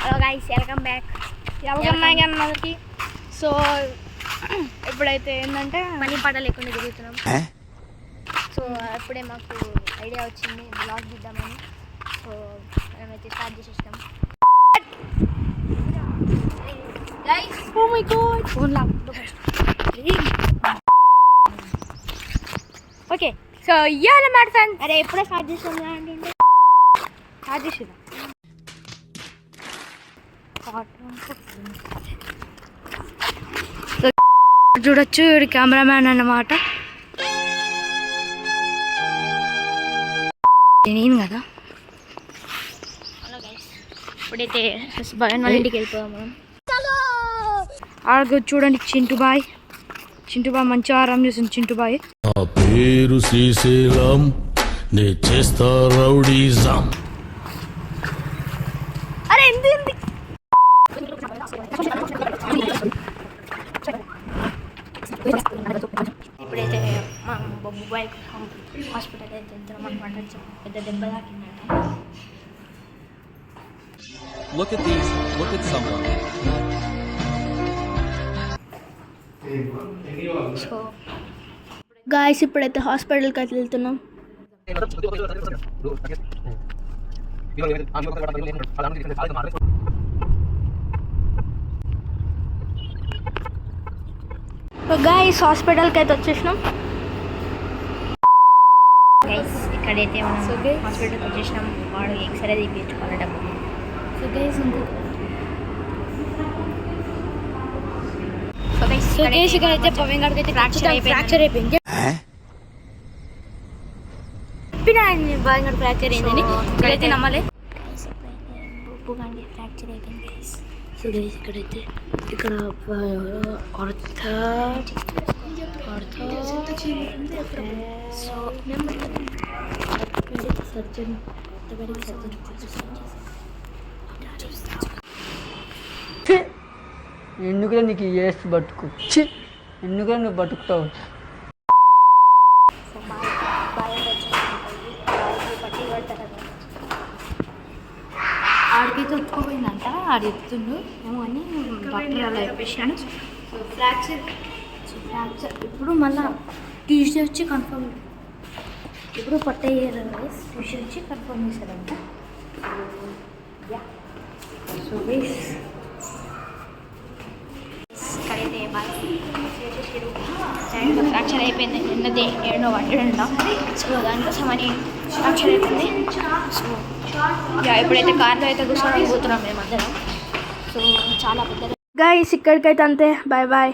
Hello guys, welcome back మనకి. So ఇప్పుడైతే ఏంటంటే పని పాట లేకుండా తిరుగుతున్నాం. సో అప్పుడే మాకు ఐడియా వచ్చింది బ్లాగ్ తీద్దామని. సో మేమైతే స్టార్ట్ చేసేస్తాం. Guys, oh my god, phone lock. Okay. So ఇవాళ మాట ఫ్రెండ్స్, అరే ఎప్పుడే స్టార్ట్ చేస్తాం అంటే స్టార్ట్ చేసేదా చూడొచ్చు, వీడు కెమెరామ్యాన్ అన్నమాట. నేను కదా. హలో గైస్, ఇప్పుడైతే భవన్ వాళ్ళ ఇంటికి వెళ్ళిపోయాం మనం. ఆడ చూడండి చింటూ బాయ్ మంచి ఆరాం చేసింది చింటూ బాయ్. నా పేరు శ్రీశైలం, నే చేస్తా రౌడీజం. అరే ఎందు ఇప్పుడైతే మా బొబ్బు బాయ్ హాస్పిటల్ అయితే వెళ్తున్నాం అనమాట. పెద్ద దెబ్బ తాకిందంట. Look at these. Look at someone. So guys, ఇప్పుడైతే హాస్పిటల్కి అయితే వెళ్తున్నాం. గాయస్, హాస్పిటల్కి అయితే వచ్చేసినాం. గైస్, ఇక్కడైతే మనం హాస్పిటల్కి వచ్చేసినాం. వాడు ఎక్స్రే తీపించుకోవాలి డబ్బు. సో గైస్, ఇక్కడైతే పవన్ గారికి అయితే ఫ్రాక్చర్ అయిపోయింది. పవన్ గారు ఫ్రాక్చర్ అయిందని ఇక్కడైతే నమ్మలే. బొబ్బు గారికి ఫ్రాక్చర్ అయిపోయింది గైస్. సో గైస్, ఇక్కడైతే ఇక్కడ సర్జన్ ఎందుకులే నీకు ఏసి బతుకు, ఎందుకులే నువ్వు బతుకుతావు. ఆడికైతే ఒప్పుకోపోయిందంట. ఆడు చెప్తుండు ఏమో అని డాక్టర్ అలా చెప్పేసాను. సో ఫ్రాక్చర్ ఇప్పుడు మళ్ళీ ట్యూస్డే వచ్చి కన్ఫర్మ్. ఇప్పుడు పట్టయ్యారు ట్యూస్డే వచ్చి కన్ఫర్మ్ చేశారంట. సో గైస్, ఇక్కడైతే బాగా ఫ్రాక్చర్ అయిపోయింది. నిన్నదే ఏడో పడ్డాడంట. సో దానికోసం అని ఫ్రాక్చర్ అయిపోయింది. సో ఇప్పుడైతే కార్లో అయితే కూర్చొని పోతున్నాం మేమందరం. సో చాలా పెద్ద గైస్, ఇక్కడికైతే అంతే. Bye bye.